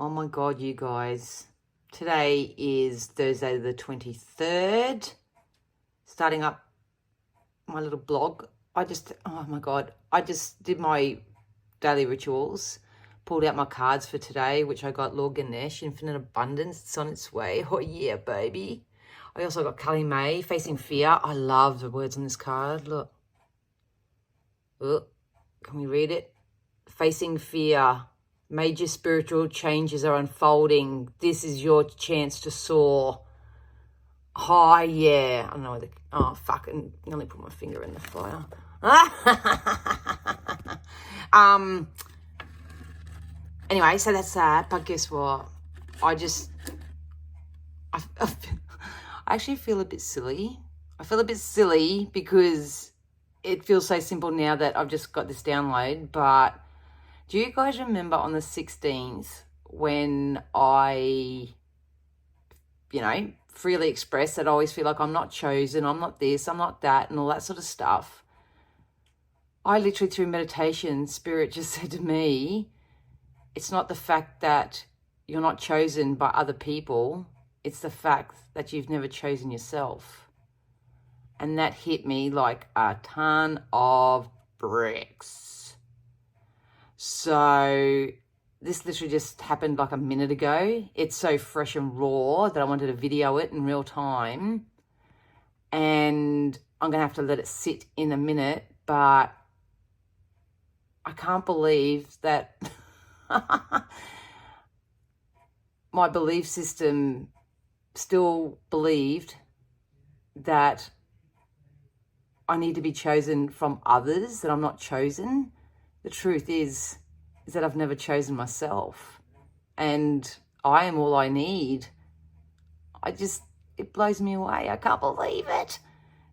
Oh my God, you guys. Today is Thursday the 23rd. Starting up my little blog. Oh my God. I just did my daily rituals. Pulled out my cards for today, which I got Lord Ganesh, Infinite Abundance. It's on its way. Oh yeah, baby. I also got Kali May, Facing Fear. I love the words on this card. Look. Oh, can we read it? Facing Fear. Major spiritual changes are unfolding. This is your chance to soar. Oh, yeah. I don't know. Oh, fuck. I only put my finger in the fire. Anyway, so that's that. But guess what? I actually feel a bit silly. I feel a bit silly because it feels so simple now that I've just got this download. But do you guys remember on the 16th when I, freely expressed that I always feel like I'm not chosen, I'm not this, I'm not that, and all that sort of stuff? I literally, through meditation, Spirit just said to me, it's not the fact that you're not chosen by other people, it's the fact that you've never chosen yourself. And that hit me like a ton of bricks. So this literally just happened like a minute ago. It's so fresh and raw that I wanted to video it in real time. And I'm going to have to let it sit in a minute, but I can't believe that my belief system still believed that I need to be chosen from others, that I'm not chosen. The truth is that I've never chosen myself, and I am all I need. It blows me away. I can't believe it.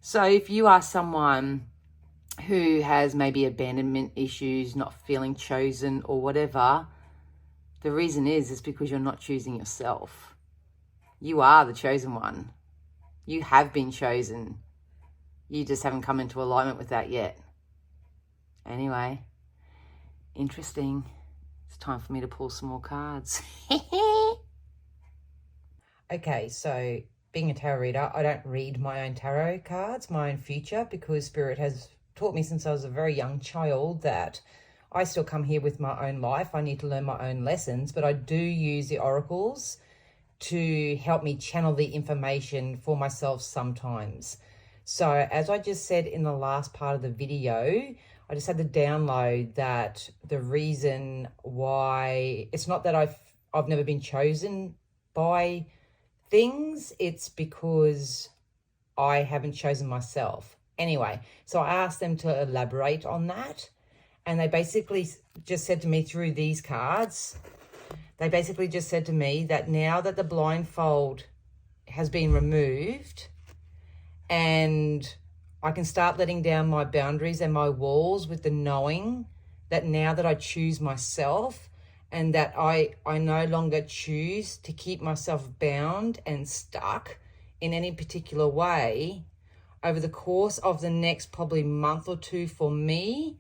So if you are someone who has maybe abandonment issues, not feeling chosen or whatever, the reason is because you're not choosing yourself. You are the chosen one. You have been chosen. You just haven't come into alignment with that yet. Anyway, interesting. It's time for me to pull some more cards. Okay, so being a tarot reader, I don't read my own tarot cards, my own future, because Spirit has taught me since I was a very young child that I still come here with my own life. I need to learn my own lessons, but I do use the oracles to help me channel the information for myself sometimes. So as I just said in the last part of the video, I just had to download that the reason why it's not that I've never been chosen by things, it's because I haven't chosen myself. Anyway, so I asked them to elaborate on that, and they basically just said to me through these cards, they basically just said to me that now that the blindfold has been removed and I can start letting down my boundaries and my walls with the knowing that now that I choose myself and that I no longer choose to keep myself bound and stuck in any particular way, over the course of the next probably month or two for me,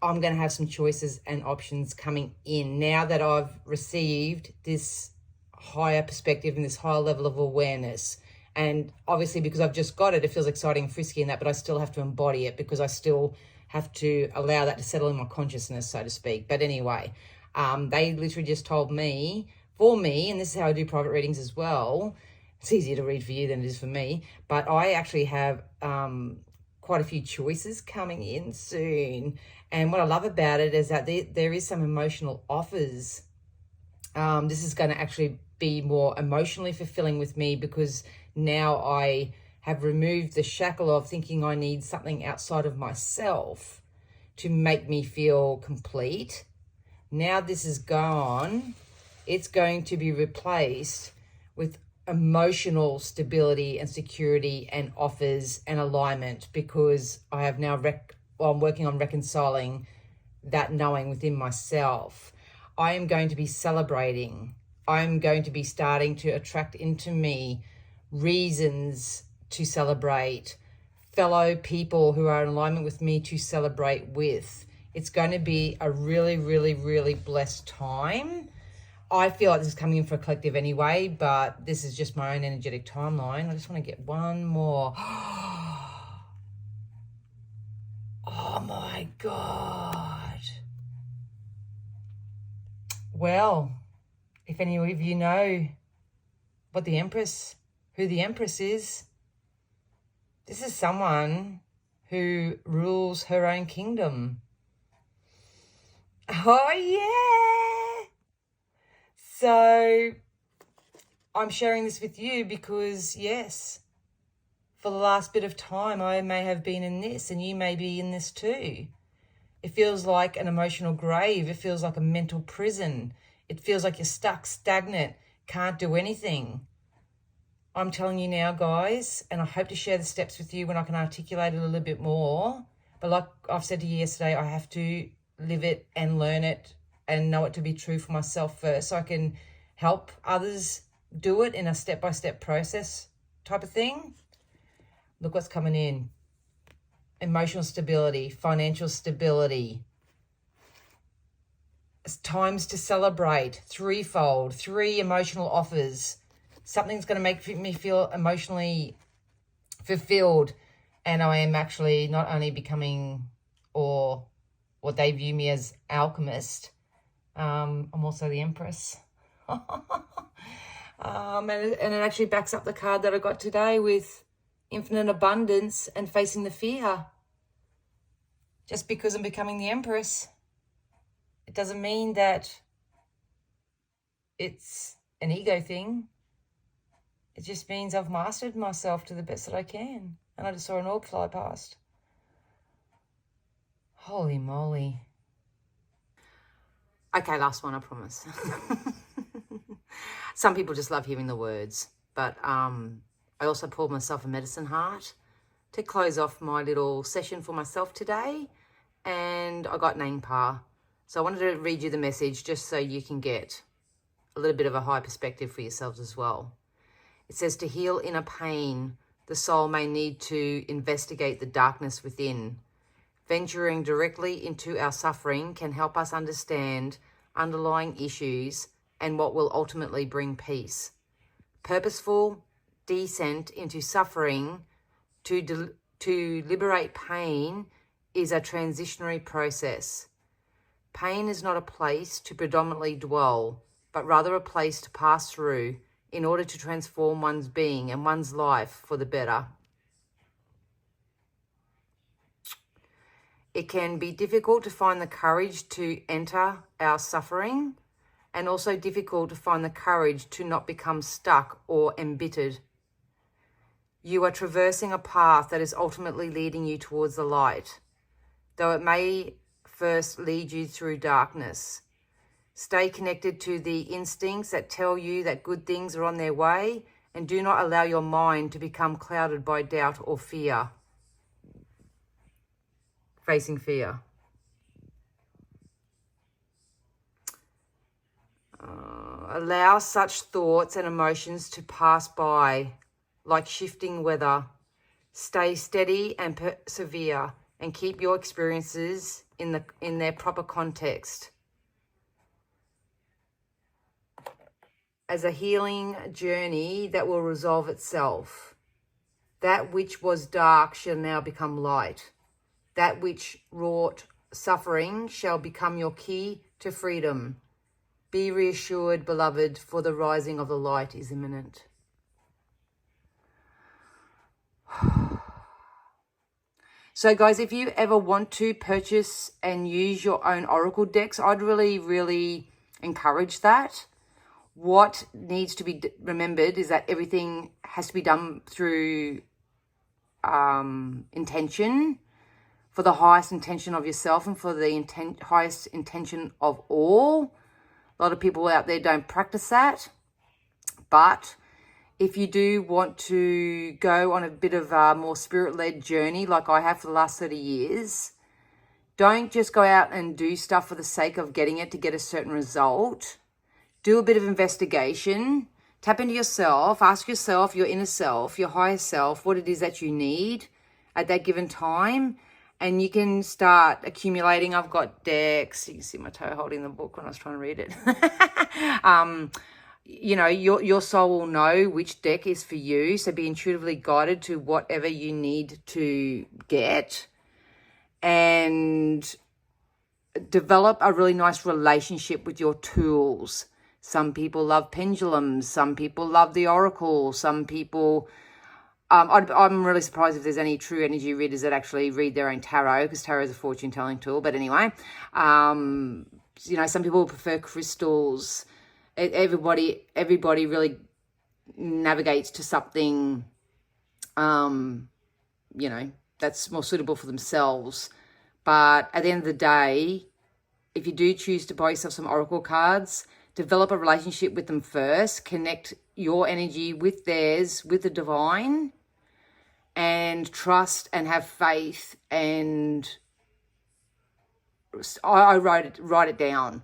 I'm going to have some choices and options coming in now that I've received this higher perspective and this higher level of awareness. And obviously because I've just got it, it feels exciting and frisky and that, but I still have to embody it because I still have to allow that to settle in my consciousness, so to speak. But anyway, they literally just told me, for me, and this is how I do private readings as well, it's easier to read for you than it is for me, but I actually have quite a few choices coming in soon. And what I love about it is that there is some emotional offers. This is going to actually be more emotionally fulfilling with me because now I have removed the shackle of thinking I need something outside of myself to make me feel complete. Now this is gone. It's going to be replaced with emotional stability and security and offers and alignment, because I have now I'm working on reconciling that knowing within myself. I am going to be celebrating. I'm going to be starting to attract into me reasons to celebrate, fellow people who are in alignment with me to celebrate with, It's going to be a really, really, really blessed time. I feel like this is coming in for a collective anyway, but this is just my own energetic timeline. I just want to get one more. Oh my God. Well, if any of you know who the Empress is, this is someone who rules her own kingdom. Oh yeah. So I'm sharing this with you because, yes, for the last bit of time, I may have been in this and you may be in this too. It feels like an emotional grave. It feels like a mental prison. It feels like you're stuck, stagnant, can't do anything. I'm telling you now, guys, and I hope to share the steps with you when I can articulate it a little bit more. But like I've said to you yesterday, I have to live it and learn it and know it to be true for myself first so I can help others do it in a step-by-step process type of thing. Look what's coming in. Emotional stability, financial stability. It's times to celebrate, threefold, 3 emotional offers. Something's going to make me feel emotionally fulfilled. And I am actually not only becoming, or what they view me as, alchemist. I'm also the Empress. And it actually backs up the card that I got today with infinite abundance and facing the fear. Just because I'm becoming the Empress, it doesn't mean that it's an ego thing. It just means I've mastered myself to the best that I can. And I just saw an orb fly past. Holy moly. Okay, last one, I promise. Some people just love hearing the words. But I also poured myself a medicine heart to close off my little session for myself today. And I got Nangpa. So I wanted to read you the message just so you can get a little bit of a high perspective for yourselves as well. It says, to heal inner pain, the soul may need to investigate the darkness within. Venturing directly into our suffering can help us understand underlying issues and what will ultimately bring peace. Purposeful descent into suffering to liberate pain is a transitionary process. Pain is not a place to predominantly dwell, but rather a place to pass through in order to transform one's being and one's life for the better. It can be difficult to find the courage to enter our suffering, and also difficult to find the courage to not become stuck or embittered. You are traversing a path that is ultimately leading you towards the light, though it may first lead you through darkness. Stay connected to the instincts that tell you that good things are on their way, and do not allow your mind to become clouded by doubt or fear. Facing fear. Allow such thoughts and emotions to pass by like shifting weather. Stay steady and persevere, and keep your experiences in their proper context. As a healing journey that will resolve itself. That which was dark shall now become light. That which wrought suffering shall become your key to freedom. Be reassured, beloved, for the rising of the light is imminent. So guys, if you ever want to purchase and use your own oracle decks, I'd really, really encourage that. What needs to be remembered is that everything has to be done through intention, for the highest intention of yourself and for the highest intention of all. A lot of people out there don't practice that. But if you do want to go on a bit of a more spirit-led journey like I have for the last 30 years, don't just go out and do stuff for the sake of getting it to get a certain result. Do a bit of investigation, tap into yourself, ask yourself, your inner self, your higher self, what it is that you need at that given time, And you can start accumulating. I've got decks. You can see my toe holding the book when I was trying to read it. You know, your soul will know which deck is for you. So be intuitively guided to whatever you need to get. And develop a really nice relationship with your tools. Some people love pendulums. Some people love the oracle. Some people... I'm really surprised if there's any true energy readers that actually read their own tarot, because tarot is a fortune-telling tool. But anyway, you know, some people prefer crystals. Everybody really navigates to something, you know, that's more suitable for themselves. But at the end of the day, if you do choose to buy yourself some oracle cards, develop a relationship with them first. Connect your energy with theirs, with the divine, and trust and have faith. And I write it down.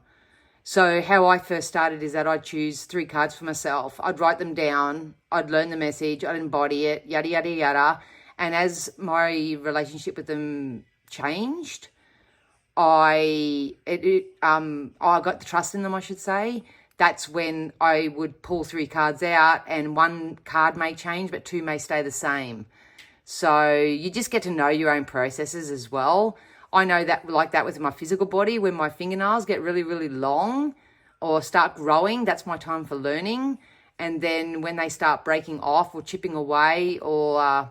So how I first started is that I'd choose 3 cards for myself. I'd write them down. I'd learn the message. I'd embody it, yada, yada, yada. And as my relationship with them changed, I got the trust in them, I should say. That's when I would pull 3 cards out, and 1 card may change, but 2 may stay the same. So you just get to know your own processes as well. I know that like that with my physical body, when my fingernails get really, really long or start growing, that's my time for learning. And then when they start breaking off or chipping away or,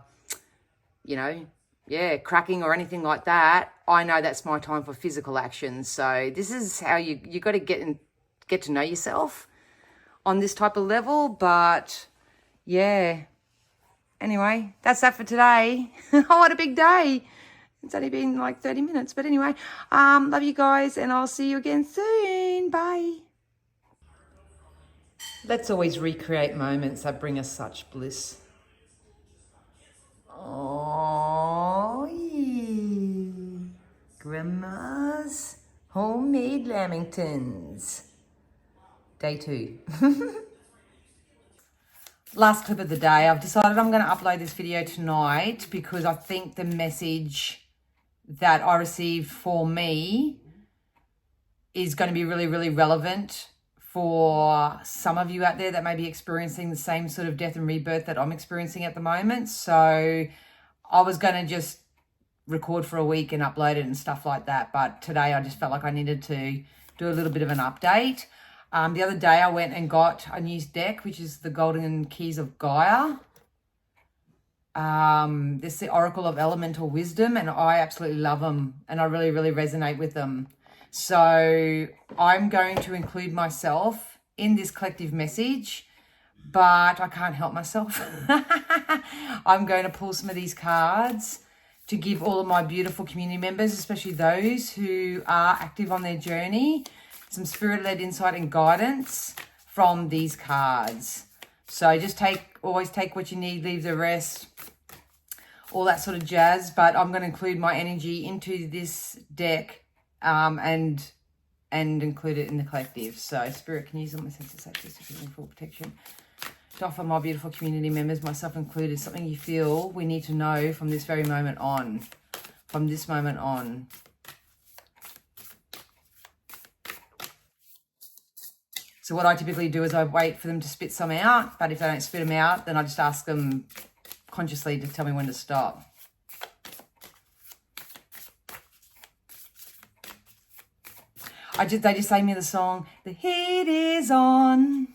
you know, yeah, cracking or anything like that, I know that's my time for physical action. So this is how you got to get to know yourself on this type of level. But yeah, anyway, that's that for today. Oh, what a big day. It's only been like 30 minutes. But anyway, love you guys, and I'll see you again soon. Bye. Let's always recreate moments that bring us such bliss. Oh, yeah. Grandma's homemade lamingtons. Day 2. Last clip of the day. I've decided I'm going to upload this video tonight because I think the message that I received for me is going to be really, really relevant for some of you out there that may be experiencing the same sort of death and rebirth that I'm experiencing at the moment. So I was going to just record for a week and upload it and stuff like that. But today I just felt like I needed to do a little bit of an update. The other day I went and got a new deck, which is the Golden Keys of Gaia. This is the Oracle of Elemental Wisdom, and I absolutely love them, and I really, really resonate with them. So I'm going to include myself in this collective message, but I can't help myself. I'm going to pull some of these cards to give all of my beautiful community members, especially those who are active on their journey, some spirit-led insight and guidance from these cards. So just always take what you need, leave the rest, all that sort of jazz. But I'm going to include my energy into this deck and include it in the collective. So Spirit can use all my sense of safety to give me full protection. To offer my beautiful community members, myself included, something you feel we need to know from this very moment on. From this moment on. So what I typically do is I wait for them to spit some out, but if they don't spit them out, then I just ask them consciously to tell me when to stop. They just sang me the song, "The heat is on."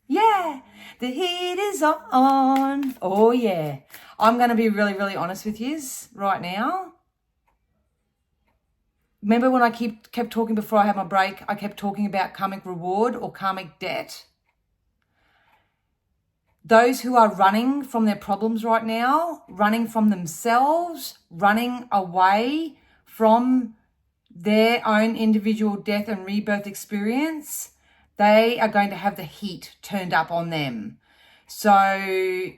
Yeah, the heat is on. Oh yeah. I'm going to be really, really honest with you right now. Remember when I kept talking before I had my break, I kept talking about karmic reward or karmic debt? Those who are running from their problems right now, running from themselves, running away from their own individual death and rebirth experience, they are going to have the heat turned up on them. So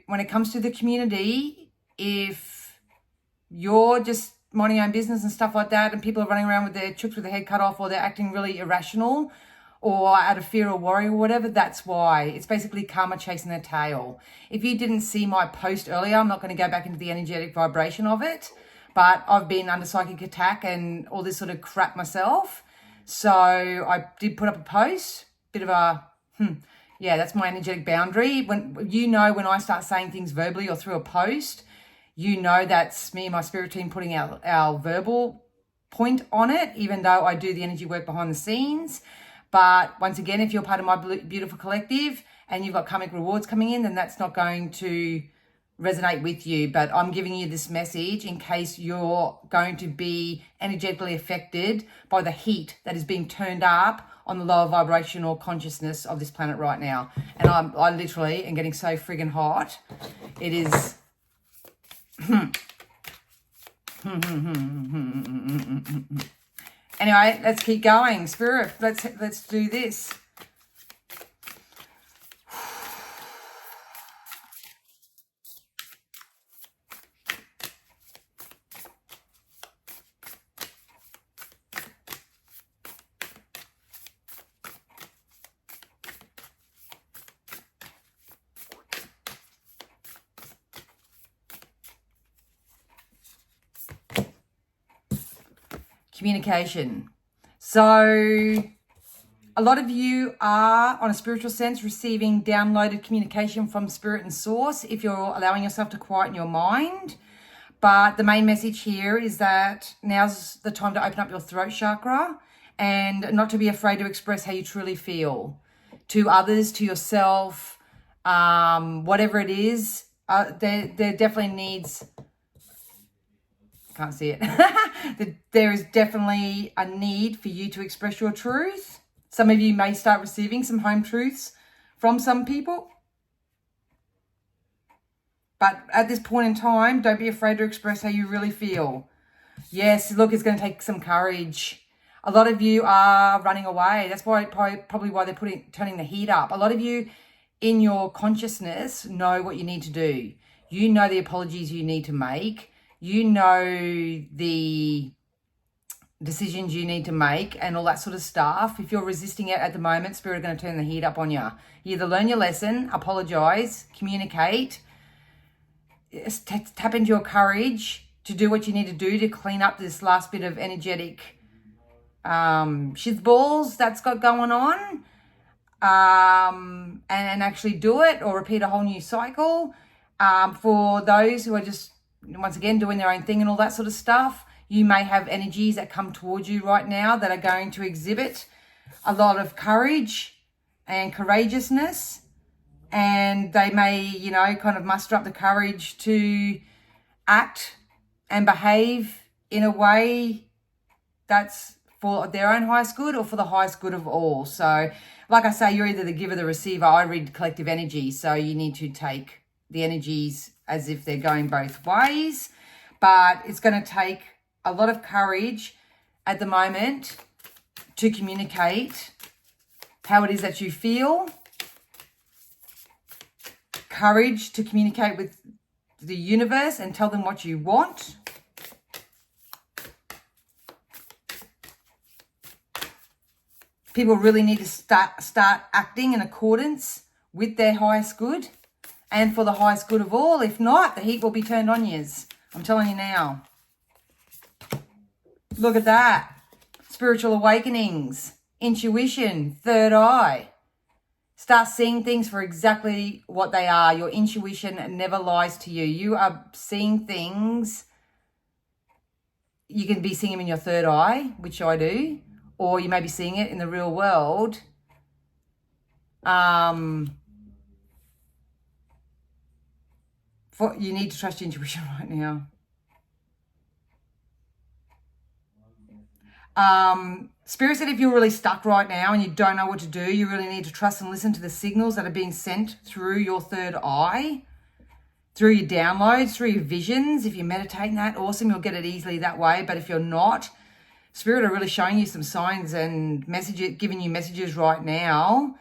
when it comes to the community, if you're just minding your own business and stuff like that, and people are running around with their chooks with their head cut off, or they're acting really irrational or out of fear or worry or whatever, that's why. It's basically karma chasing their tail. If you didn't see my post earlier, I'm not going to go back into the energetic vibration of it, but I've been under psychic attack and all this sort of crap myself. So I did put up a post, bit of a, yeah, that's my energetic boundary. When I start saying things verbally or through a post, that's me and my spirit team putting our verbal point on it, even though I do the energy work behind the scenes. But once again, if you're part of my beautiful collective and you've got karmic rewards coming in, then that's not going to resonate with you. But I'm giving you this message in case you're going to be energetically affected by the heat that is being turned up on the lower vibrational consciousness of this planet right now. And I literally am getting so friggin' hot. It is... Anyway, let's keep going. Spirit, let's do this. Communication. So a lot of you are, on a spiritual sense, receiving downloaded communication from spirit and source if you're allowing yourself to quieten your mind. But the main message here is that now's the time to open up your throat chakra and not to be afraid to express how you truly feel to others, to yourself, whatever it is. There definitely needs... Can't see it. There is definitely a need for you to express your truth. Some of you may start receiving some home truths from some people. But at this point in time, don't be afraid to express how you really feel. Yes, look, it's going to take some courage. A lot of you are running away. That's probably why they're turning the heat up. A lot of you in your consciousness know what you need to do. You know the apologies you need to make. You know the decisions you need to make and all that sort of stuff. If you're resisting it at the moment, Spirit are going to turn the heat up on you. You either learn your lesson, apologize, communicate, tap into your courage to do what you need to do to clean up this last bit of energetic shizballs that's got going on, and actually do it or repeat a whole new cycle. For those who are just, once again, doing their own thing and all that sort of stuff, you may have energies that come towards you right now that are going to exhibit a lot of courage and courageousness, and they may, kind of muster up the courage to act and behave in a way that's for their own highest good or for the highest good of all. So, like I say, you're either the giver or the receiver. I read collective energy, so you need to take the energies as if they're going both ways. But it's going to take a lot of courage at the moment to communicate how it is that you feel. Courage to communicate with the universe and tell them what you want. People really need to start acting in accordance with their highest good and for the highest good of all. If not, the heat will be turned on yous. I'm telling you now. Look at that. Spiritual awakenings, intuition, third eye. Start seeing things for exactly what they are. Your intuition never lies to you. You are seeing things. You can be seeing them in your third eye, which I do, or you may be seeing it in the real world. You need to trust your intuition right now. Spirit said if you're really stuck right now and you don't know what to do, you really need to trust and listen to the signals that are being sent through your third eye, through your downloads, through your visions. If you're meditating that, awesome, you'll get it easily that way. But if you're not, Spirit are really showing you some signs and messages, giving you messages right now.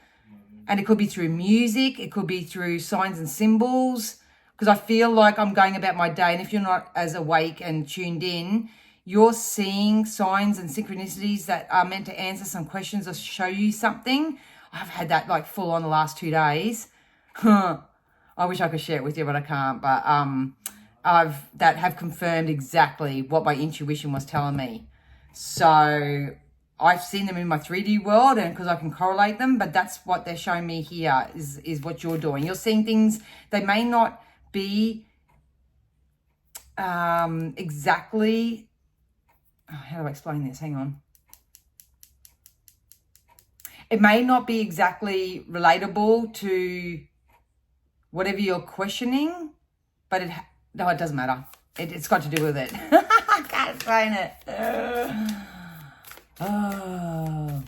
And it could be through music, it could be through signs and symbols, because I feel like I'm going about my day, and if you're not as awake and tuned in, you're seeing signs and synchronicities that are meant to answer some questions or show you something. I've had that like full on the last 2 days. I wish I could share it with you, but I can't. But that have confirmed exactly what my intuition was telling me. So I've seen them in my 3D world, and because I can correlate them, but that's what they're showing me here is what you're doing. You're seeing things, they may not be exactly, how do I explain this? Hang on. It may not be exactly relatable to whatever you're questioning, but no, it doesn't matter. It's got to do with it. I can't explain it. Oh.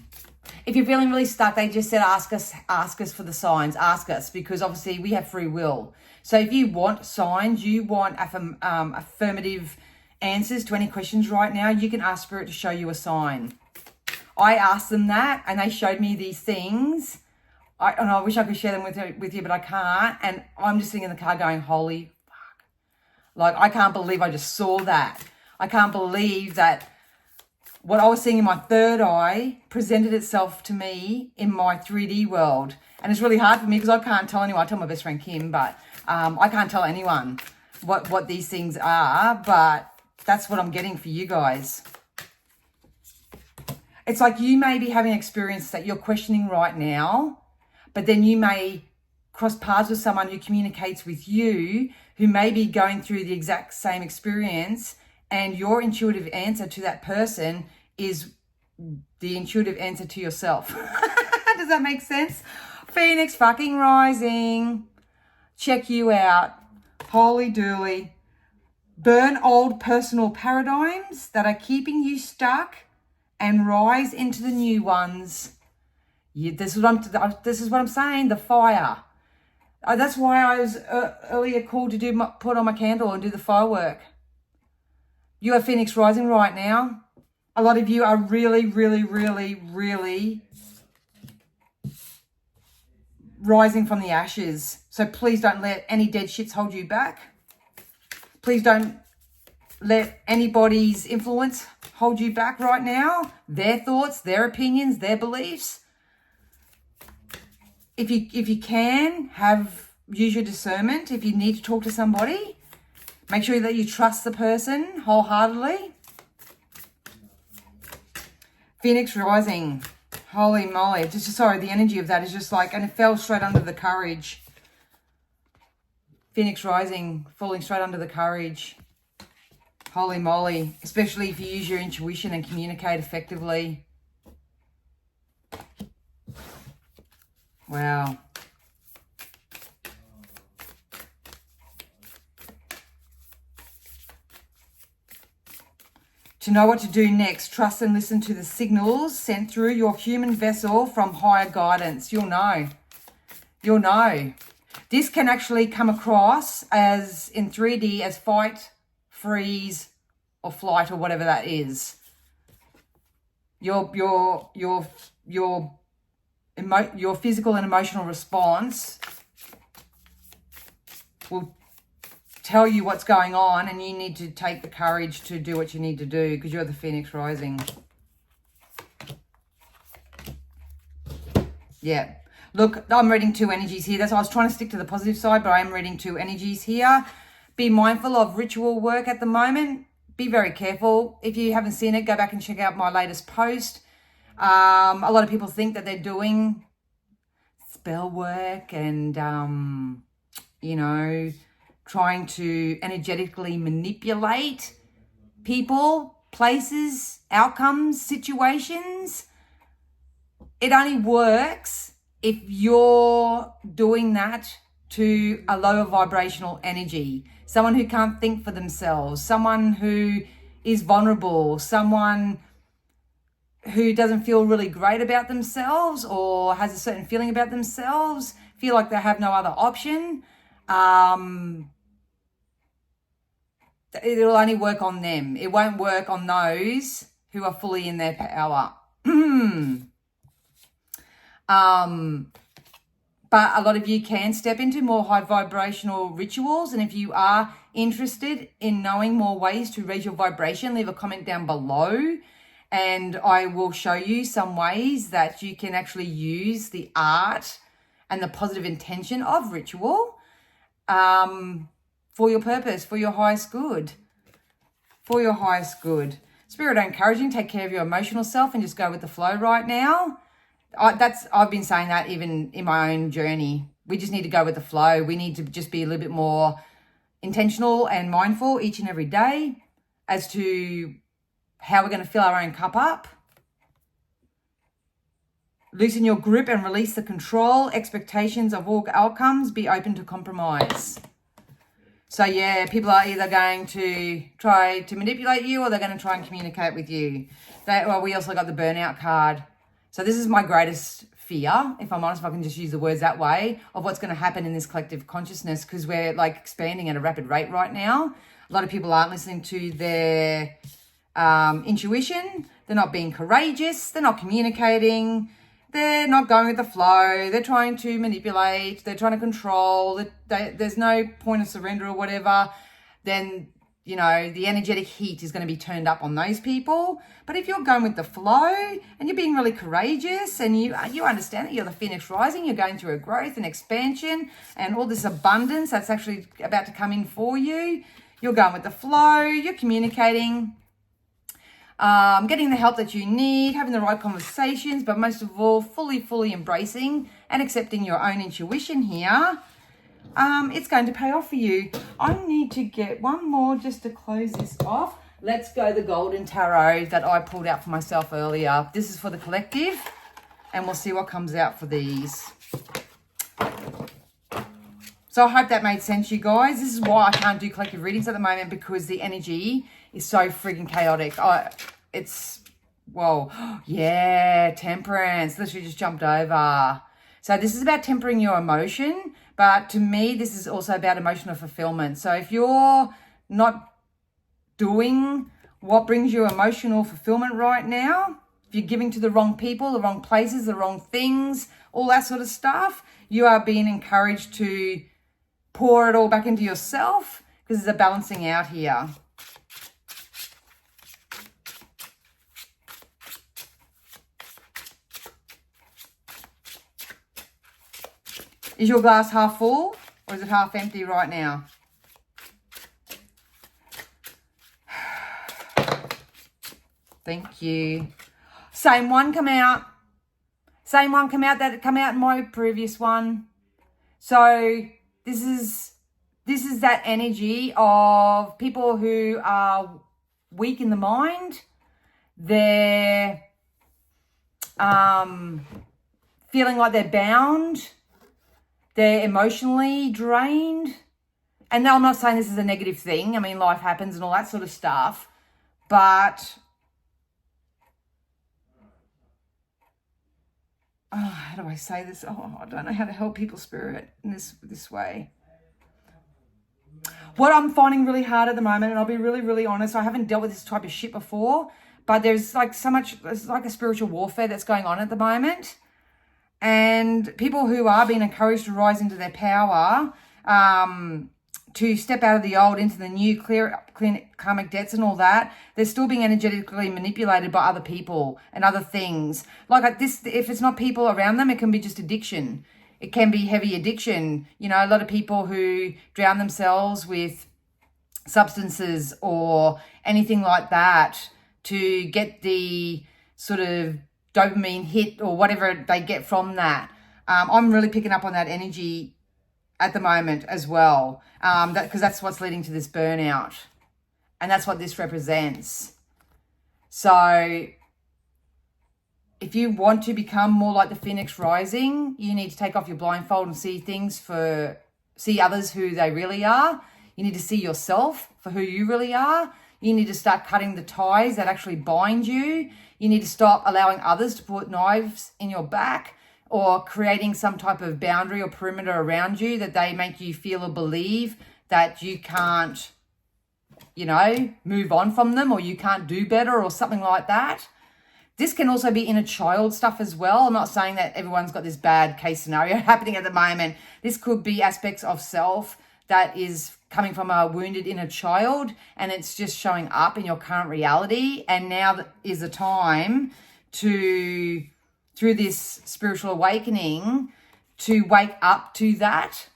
If you're feeling really stuck, they just said ask us for the signs. Ask us, because obviously we have free will. So if you want signs, you want affirmative answers to any questions right now, you can ask Spirit to show you a sign. I asked them that, and they showed me these things. And I wish I could share them with you, but I can't. And I'm just sitting in the car going, holy fuck. Like, I can't believe I just saw that. I can't believe that what I was seeing in my third eye presented itself to me in my 3D world. And it's really hard for me because I can't tell anyone. I tell my best friend Kim, but I can't tell anyone what these things are. But that's what I'm getting for you guys. It's like you may be having an experience that you're questioning right now, but then you may cross paths with someone who communicates with you, who may be going through the exact same experience, and your intuitive answer to that person is the intuitive answer to yourself. Does that make sense? Phoenix fucking rising. Check you out. Holy dooly. Burn old personal paradigms that are keeping you stuck and rise into the new ones. Yeah, this is what I'm saying. The fire. That's why I was earlier called to put on my candle and do the firework. You are Phoenix rising right now. A lot of you are really, really, really, really rising from the ashes. So please don't let any dead shits hold you back. Please don't let anybody's influence hold you back right now. Their thoughts, their opinions, their beliefs. If you can, use your discernment. If you need to talk to somebody, make sure that you trust the person wholeheartedly. Phoenix rising. Holy moly. The energy of that is just like, and it fell straight under the courage. Phoenix rising, falling straight under the courage. Holy moly. Especially if you use your intuition and communicate effectively. Wow. To know what to do next, trust and listen to the signals sent through your human vessel from higher guidance. You'll know. You'll know. This can actually come across as in 3D as fight, freeze, or flight, or whatever that is. Your physical and emotional response will tell you what's going on, and you need to take the courage to do what you need to do because you're the Phoenix rising. Yeah. Look, I'm reading 2 energies here. That's why I was trying to stick to the positive side, but I am reading 2 energies here. Be mindful of ritual work at the moment. Be very careful. If you haven't seen it, go back and check out my latest post. A lot of people think that they're doing spell work and, trying to energetically manipulate people, places, outcomes, situations. It only works if you're doing that to a lower vibrational energy. Someone who can't think for themselves, someone who is vulnerable, someone who doesn't feel really great about themselves or has a certain feeling about themselves, feel like they have no other option. It'll only work on them. It won't work on those who are fully in their power. But a lot of you can step into more high vibrational rituals. And if you are interested in knowing more ways to raise your vibration, leave a comment down below. And I will show you some ways that you can actually use the art and the positive intention of ritual. for your purpose, for your highest good. For your highest good. Spirit, encouraging, take care of your emotional self and just go with the flow right now. I've been saying that even in my own journey. We just need to go with the flow. We need to just be a little bit more intentional and mindful each and every day as to how we're going to fill our own cup up. Loosen your grip and release the control, expectations of all outcomes. Be open to compromise. So yeah, people are either going to try to manipulate you or they're going to try and communicate with you. We also got the burnout card. So this is my greatest fear, if I'm honest, if I can just use the words that way, of what's going to happen in this collective consciousness, because we're like expanding at a rapid rate right now. A lot of people aren't listening to their intuition. They're not being courageous. They're not communicating. They're not going with the flow. They're trying to manipulate. They're trying to control. There's no point of surrender or whatever. Then, you know, the energetic heat is going to be turned up on those people. But if you're going with the flow and you're being really courageous and you understand that you're the Phoenix Rising, you're going through a growth and expansion and all this abundance that's actually about to come in for you. You're going with the flow. You're communicating. Getting the help that you need, having the right conversations, but most of all, fully embracing and accepting your own intuition here. It's going to pay off for you. I need to get one more just to close this off. Let's go the Golden Tarot that I pulled out for myself earlier. This is for the collective, and we'll see what comes out for these. So I hope that made sense, you guys. This is why I can't do collective readings at the moment, because the energy is so freaking chaotic. Yeah, temperance. Literally just jumped over. So this is about tempering your emotion, but to me, this is also about emotional fulfillment. So if you're not doing what brings you emotional fulfillment right now, if you're giving to the wrong people, the wrong places, the wrong things, all that sort of stuff, you are being encouraged to pour it all back into yourself, because there's a balancing out here. Is your glass half full or is it half empty right now? Thank you. Same one come out. Same one come out that come out in my previous one. So this is that energy of people who are weak in the mind. They're feeling like they're bound. They're emotionally drained. And now I'm not saying this is a negative thing. I mean, life happens and all that sort of stuff. But how do I say this? I don't know how to help people, Spirit, in this way. What I'm finding really hard at the moment, and I'll be really honest, I haven't dealt with this type of shit before, but there's like there's like a spiritual warfare that's going on at the moment. And people who are being encouraged to rise into their power, to step out of the old into the new, clear karmic debts and all that, they're still being energetically manipulated by other people and other things. Like this, if it's not people around them, it can be just addiction. It can be heavy addiction. You know, a lot of people who drown themselves with substances or anything like that to get the sort of dopamine hit or whatever they get from that. I'm really picking up on that energy at the moment as well, because that's what's leading to this burnout, and that's what this represents. So if you want to become more like the Phoenix Rising, you need to take off your blindfold and see others who they really are. You need to see yourself for who you really are. You need to start cutting the ties that actually bind you. You need to stop allowing others to put knives in your back or creating some type of boundary or perimeter around you that they make you feel or believe that you can't, move on from them, or you can't do better or something like that. This can also be inner child stuff as well. I'm not saying that everyone's got this bad case scenario happening at the moment. This could be aspects of self that is coming from a wounded inner child, and it's just showing up in your current reality. And now is the time to, through this spiritual awakening, to wake up to that,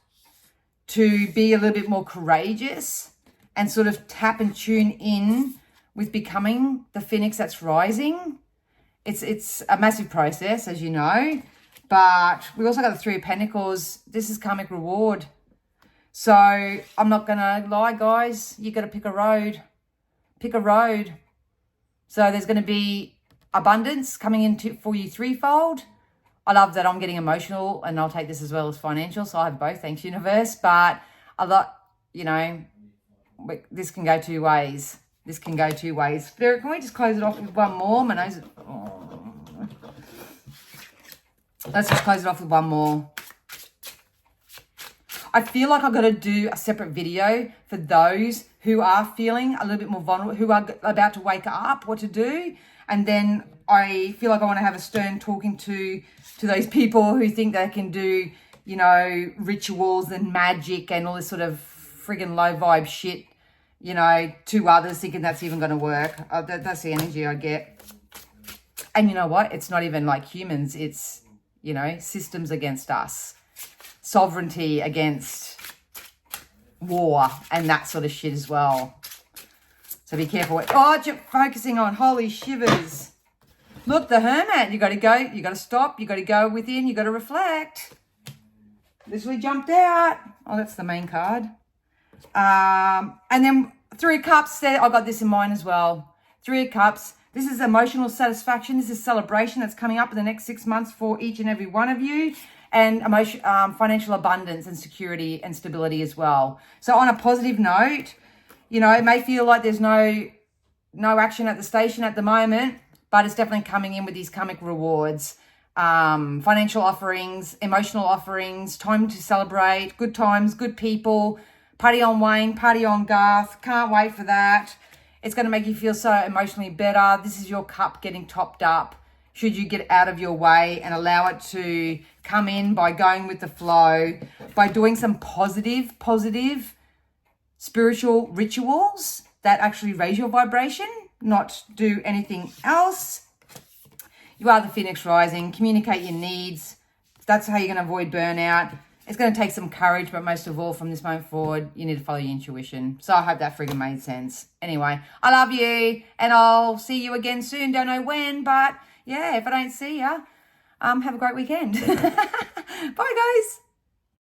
to be a little bit more courageous and sort of tap and tune in with becoming the phoenix that's rising. It's a massive process, as you know, but we also got the Three of Pentacles. This is karmic reward. So I'm not going to lie, guys. You got to pick a road. Pick a road. So there's going to be abundance coming into for you threefold. I love that I'm getting emotional, and I'll take this as well as financial. So I have both, thanks universe. But a lot, you know, this can go two ways. This can go two ways. Spirit, can we just close it off with one more? My nose. Oh. Let's just close it off with one more. I feel like I've got to do a separate video for those who are feeling a little bit more vulnerable, who are about to wake up, what to do. And then I feel like I want to have a stern talking to those people who think they can do, you know, rituals and magic and all this sort of friggin' low vibe shit, you know, to others thinking that's even going to work. That's the energy I get. And you know what? It's not even like humans. It's, you know, systems against us. Sovereignty against war and that sort of shit as well. So be careful. Oh, you're focusing on. Holy shivers. Look, the Hermit. You got to go. You got to stop. You got to go within. You got to reflect. This one jumped out. Oh, that's the main card. And then Three of Cups. I got this in mind as well. Three of Cups. This is emotional satisfaction. This is celebration that's coming up in the next 6 months for each and every one of you. And financial abundance and security and stability as well. So on a positive note, you know, it may feel like there's no action at the station at the moment, but it's definitely coming in with these karmic rewards. Financial offerings, emotional offerings, time to celebrate, good times, good people, party on Wayne, party on Garth. Can't wait for that. It's going to make you feel so emotionally better. This is your cup getting topped up. Should you get out of your way and allow it to come in by going with the flow, by doing some positive spiritual rituals that actually raise your vibration, not do anything else. You are the Phoenix rising. Communicate your needs. That's how you're going to avoid burnout. It's going to take some courage, but most of all, from this moment forward, you need to follow your intuition. So I hope that friggin' made sense. Anyway, I love you, and I'll see you again soon. Don't know when, but yeah, if I don't see ya, have a great weekend. Bye, guys.